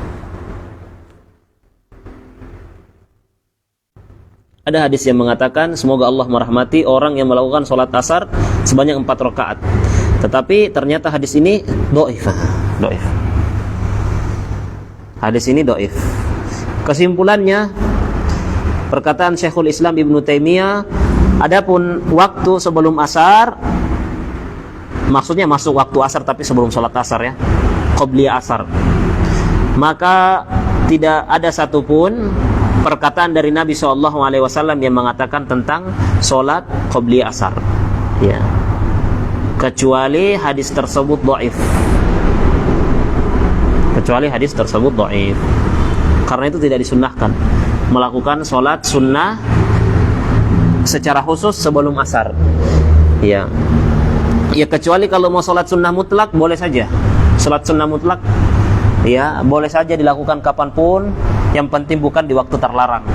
Ada hadis yang mengatakan semoga Allah merahmati orang yang melakukan sholat asar sebanyak 4 rakaat. Tetapi ternyata hadis ini dhaif. Hadis ini dhaif. Kesimpulannya, perkataan Syekhul Islam Ibnu Taimiyah, adapun waktu sebelum asar, maksudnya masuk waktu asar tapi sebelum sholat asar, ya, qobliyah asar, maka tidak ada satupun perkataan dari Nabi SAW yang mengatakan tentang sholat qobliyah asar, ya, kecuali hadis tersebut dhaif. Karena itu tidak disunnahkan melakukan sholat sunnah secara khusus sebelum asar, ya. Ya, kecuali kalau mau sholat sunnah mutlak boleh saja. Sholat sunnah mutlak, ya, boleh saja dilakukan kapanpun, yang penting bukan di waktu terlarang.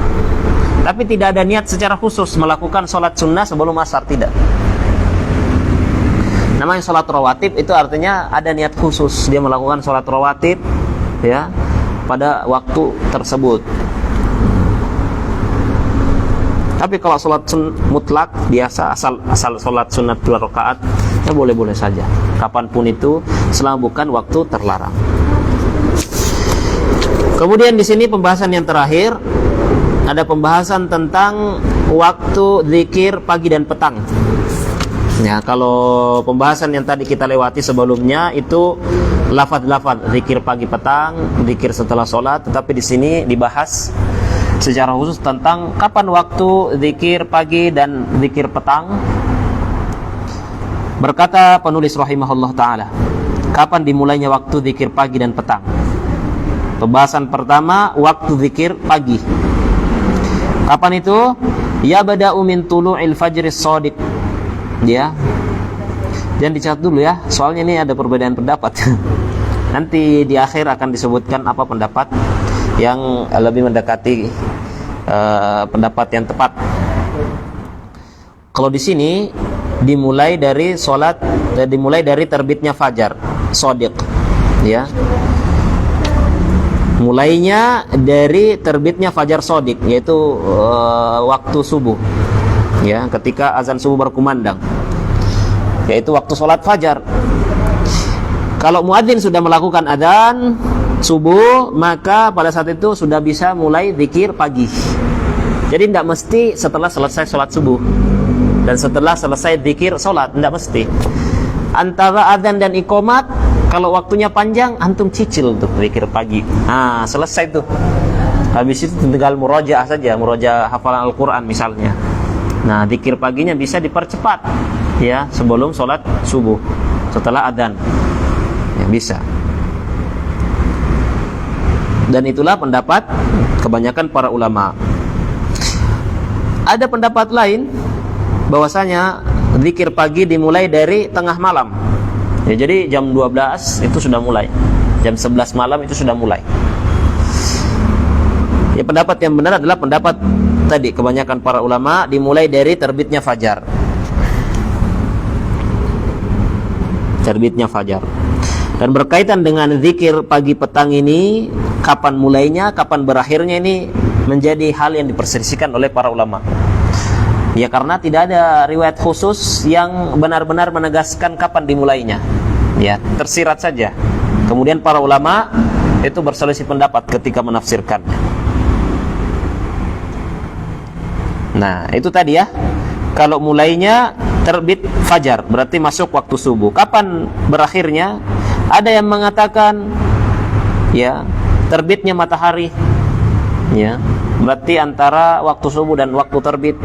Tapi tidak ada niat secara khusus melakukan sholat sunnah sebelum asar, tidak. Namanya sholat rawatib itu artinya ada niat khusus, dia melakukan sholat rawatib, ya, pada waktu tersebut. Tapi kalau sholat mutlak biasa, asal sholat sunat 2 rakaat, ya boleh-boleh saja kapanpun itu, selama bukan waktu terlarang. Kemudian di sini pembahasan yang terakhir, ada pembahasan tentang waktu zikir pagi dan petang. Ya, kalau pembahasan yang tadi kita lewati sebelumnya itu lafaz-lafaz zikir pagi petang, zikir setelah sholat, tetapi di sini dibahas secara khusus tentang kapan waktu zikir pagi dan zikir petang. Berkata penulis rahimahullah ta'ala, kapan dimulainya waktu zikir pagi dan petang? Pembahasan pertama, waktu zikir pagi. Kapan itu? Ya bada'u min tulu'il fajris shadiq. Ya. Jangan dicatat dulu, ya, soalnya ini ada perbedaan pendapat. Nanti di akhir akan disebutkan apa pendapat yang lebih mendekati pendapat yang tepat. Kalau di sini dimulai dari terbitnya fajar shadiq, ya. Mulainya dari terbitnya fajar shadiq, yaitu waktu subuh, ya, ketika azan subuh berkumandang, yaitu waktu sholat fajar. Kalau muadzin sudah melakukan adzan subuh, maka pada saat itu sudah bisa mulai zikir pagi. Jadi tidak mesti setelah selesai sholat subuh dan setelah selesai zikir sholat, tidak mesti. Antara adzan dan iqamat, kalau waktunya panjang, antum cicil tuh zikir pagi. Nah, selesai tuh. Habis itu tinggal murojaah saja, murojaah hafalan Al-Quran misalnya. Nah, zikir paginya bisa dipercepat, ya, sebelum sholat subuh, setelah adzan, ya, bisa. Dan itulah pendapat kebanyakan para ulama. Ada pendapat lain bahwasanya zikir pagi dimulai dari tengah malam, ya, jadi jam 12 itu sudah mulai, jam 11 malam itu sudah mulai. Ya, pendapat yang benar adalah pendapat tadi kebanyakan para ulama, dimulai dari terbitnya fajar. Terbitnya fajar. Dan berkaitan dengan zikir pagi petang ini, kapan mulainya, kapan berakhirnya, ini menjadi hal yang diperselisihkan oleh para ulama. Ya, karena tidak ada riwayat khusus yang benar-benar menegaskan kapan dimulainya. Ya, tersirat saja. Kemudian para ulama itu berselisih pendapat ketika menafsirkannya. Nah, itu tadi ya. Kalau mulainya terbit fajar, berarti masuk waktu subuh. Kapan berakhirnya? Ada yang mengatakan, ya, terbitnya matahari, ya, berarti antara waktu subuh dan waktu terbit.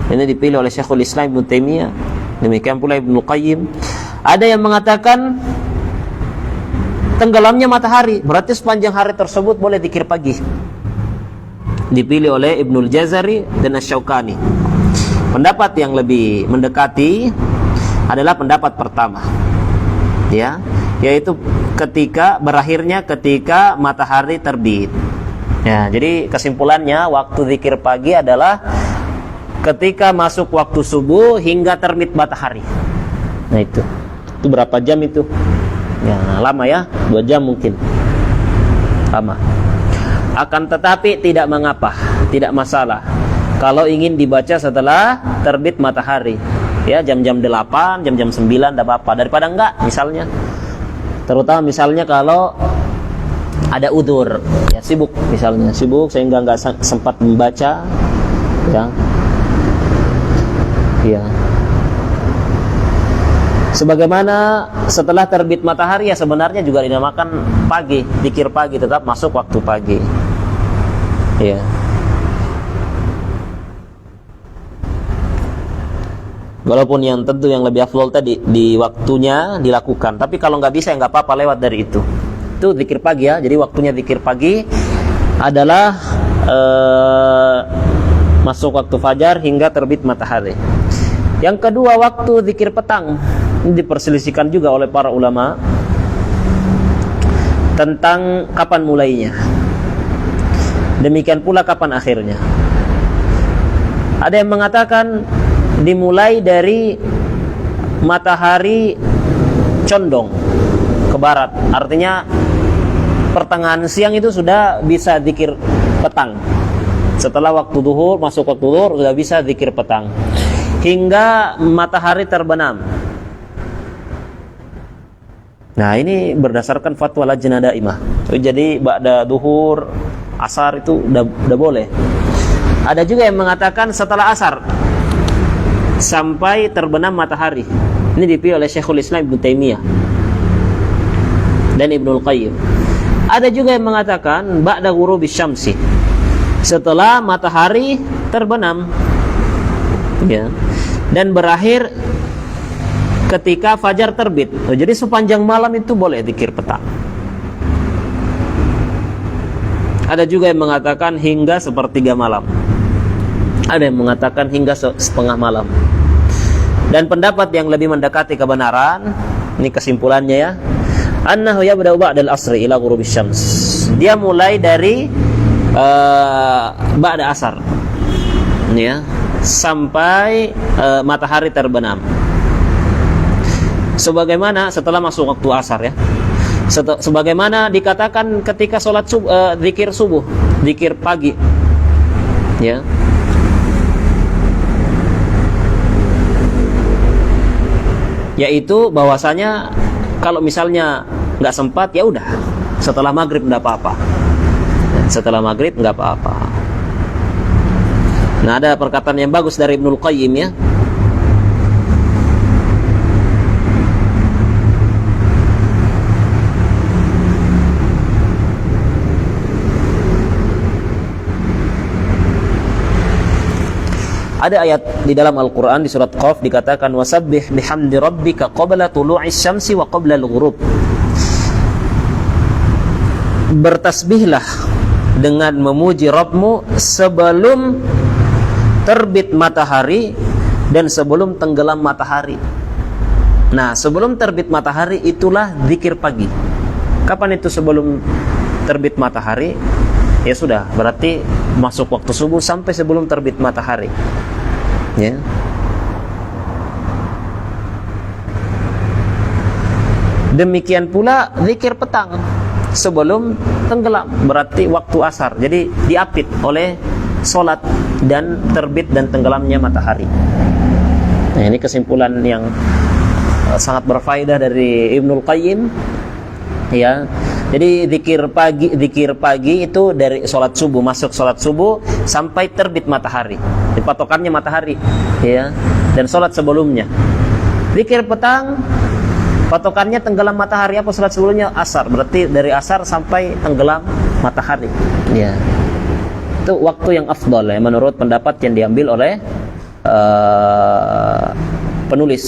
Ini dipilih oleh Syekhul Islam Ibnu Taimiyah, demikian pula Ibnu Qayyim. Ada yang mengatakan tenggelamnya matahari, berarti sepanjang hari tersebut boleh zikir pagi. Dipilih oleh Ibnul Jazari dan Asy-Syaukani. Pendapat yang lebih mendekati adalah pendapat pertama, ya, yaitu berakhirnya ketika matahari terbit. Ya, jadi kesimpulannya waktu zikir pagi adalah ketika masuk waktu subuh hingga terbit matahari. Nah, itu berapa jam itu? Ya, lama ya, 2 jam mungkin. Lama. Akan tetapi tidak mengapa, tidak masalah kalau ingin dibaca setelah terbit matahari. Ya, jam-jam 8, jam-jam 9 tidak apa-apa, daripada enggak misalnya. Terutama misalnya kalau ada udzur, ya, sibuk misalnya, sehingga enggak sempat membaca, ya. Ya. Sebagaimana setelah terbit matahari, ya, sebenarnya juga dinamakan pagi, zikir pagi, tetap masuk waktu pagi. Ya. Walaupun yang tentu yang lebih afdal tadi di waktunya dilakukan, tapi kalau nggak bisa ya nggak apa-apa, lewat dari itu. Itu zikir pagi ya. Jadi waktunya zikir pagi adalah masuk waktu fajar hingga terbit matahari. Yang kedua, waktu zikir petang. Ini diperselisihkan juga oleh para ulama tentang kapan mulainya. Demikian pula kapan akhirnya. Ada yang mengatakan dimulai dari matahari condong ke barat. Artinya pertengahan siang itu sudah bisa zikir petang. Setelah waktu duhur, masuk waktu duhur, sudah bisa zikir petang hingga matahari terbenam. Nah, ini berdasarkan fatwa Lajnah Daimah. Jadi ba'da duhur, asar itu udah boleh. Ada juga yang mengatakan setelah asar sampai terbenam matahari. Ini dipilih oleh Syekhul Islam Ibnu Taimiyah dan Ibnul Qayyim. Ada juga yang mengatakan ba'da ghurubis syamsi, setelah matahari terbenam, ya, dan berakhir ketika fajar terbit. Jadi sepanjang malam itu boleh zikir petang. Ada juga yang mengatakan hingga sepertiga malam. Ada yang mengatakan hingga setengah malam. Dan pendapat yang lebih mendekati kebenaran, ini kesimpulannya ya, annahu yabda'u ba'dal asri ila ghurubis syams. Dia mulai dari ba'da asar, ya, sampai matahari terbenam. Sebagaimana setelah masuk waktu asar, ya. Sebagaimana dikatakan ketika sholat zikir subuh, zikir pagi, ya. Yaitu bahwasanya kalau misalnya nggak sempat, ya udah setelah maghrib nggak apa-apa. Setelah maghrib nggak apa-apa. Nah, ada perkataan yang bagus dari Ibnul Qayyim, ya. Ada ayat di dalam Al-Quran di surat Qaf dikatakan wasabbih bihamdi rabbika qabla tulu'is syamsi wa qabla al-ghurub. Bertasbihlah dengan memuji Rabbmu sebelum terbit matahari dan sebelum tenggelam matahari. Nah, sebelum terbit matahari itulah zikir pagi. Kapan itu sebelum terbit matahari? Ya sudah, berarti masuk waktu subuh sampai sebelum terbit matahari, ya. Demikian pula zikir petang sebelum tenggelam, berarti waktu asar. Jadi diapit oleh solat dan terbit dan tenggelamnya matahari. Nah, ini kesimpulan yang sangat berfaedah dari Ibnul Qayyim, ya. Jadi zikir pagi itu dari sholat subuh, masuk sholat subuh sampai terbit matahari. Patokannya matahari, ya. Dan sholat sebelumnya. Zikir petang, patokannya tenggelam matahari. Apa sholat sebelumnya? Asar. Berarti dari asar sampai tenggelam matahari, ya. Itu waktu yang afdal, ya, menurut pendapat yang diambil oleh penulis.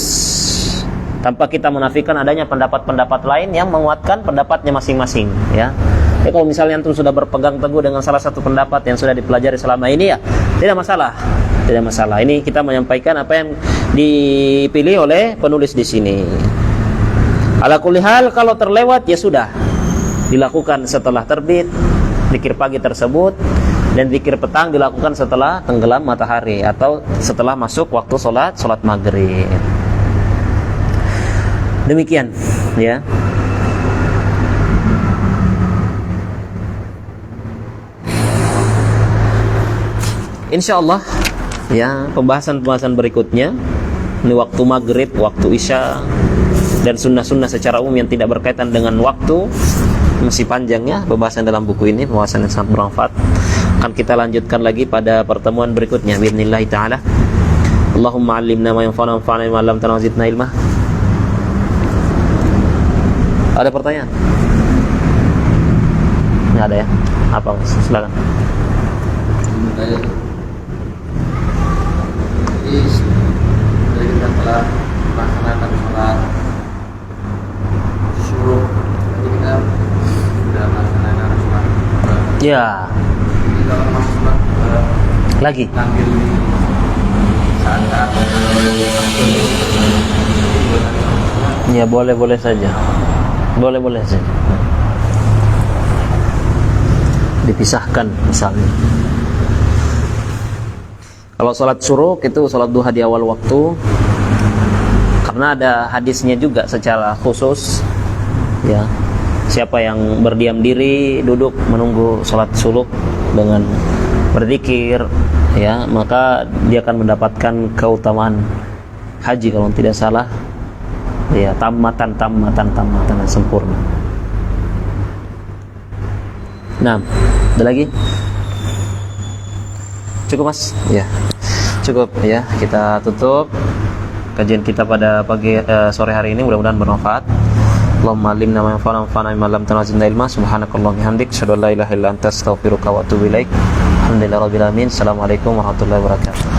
Tanpa kita menafikan adanya pendapat-pendapat lain yang menguatkan pendapatnya masing-masing, ya. Ya, kalau misalnya antum sudah berpegang teguh dengan salah satu pendapat yang sudah dipelajari selama ini, ya tidak masalah, tidak masalah. Ini kita menyampaikan apa yang dipilih oleh penulis di sini. Ala kulli hal, kalau terlewat ya sudah dilakukan setelah terbit zikir pagi tersebut, dan zikir petang dilakukan setelah tenggelam matahari atau setelah masuk waktu sholat maghrib. Demikian, ya. Insyaallah, ya, pembahasan berikutnya ini waktu maghrib, waktu isya, dan sunnah-sunnah secara umum yang tidak berkaitan dengan waktu masih panjang, ya, pembahasan dalam buku ini, pembahasan yang sangat bermanfaat. Akan kita lanjutkan lagi pada pertemuan berikutnya biidznillah taala. Allahumma 'allimna ma yanfa'una wanfa'na bima 'allamtana wa zidna ilma. Ada pertanyaan? Nggak ada, ya? Apa? Silakan. Jadi kita telah melaksanakan sholat subuh. Jadi kita sudah melaksanakan sholat. Ya. Jadi kalau masuk sholat Lagi. tampil di saat Ya, boleh saja. Boleh saja. Dipisahkan misalnya. Kalau sholat syuruk itu sholat duha di awal waktu, karena ada hadisnya juga secara khusus, ya. Siapa yang berdiam diri duduk menunggu sholat syuruk dengan berzikir, ya, maka dia akan mendapatkan keutamaan haji kalau tidak salah, ya, tamatan yang sempurna. Nah, ada lagi? Cukup, Mas? Ya, cukup, ya. Kita tutup kajian kita pada sore hari ini, mudah-mudahan bermanfaat. Allahumma 'allimna ma yanfa'una wanfa'na bima 'allamtana wa zidna ilma. Subhanakallahumma hamdik, asyhadu an la ilaha illa anta, astaghfiruka wa atubu ilaik. Alhamdulillahirabbil alamin. Assalamualaikum warahmatullahi wabarakatuh.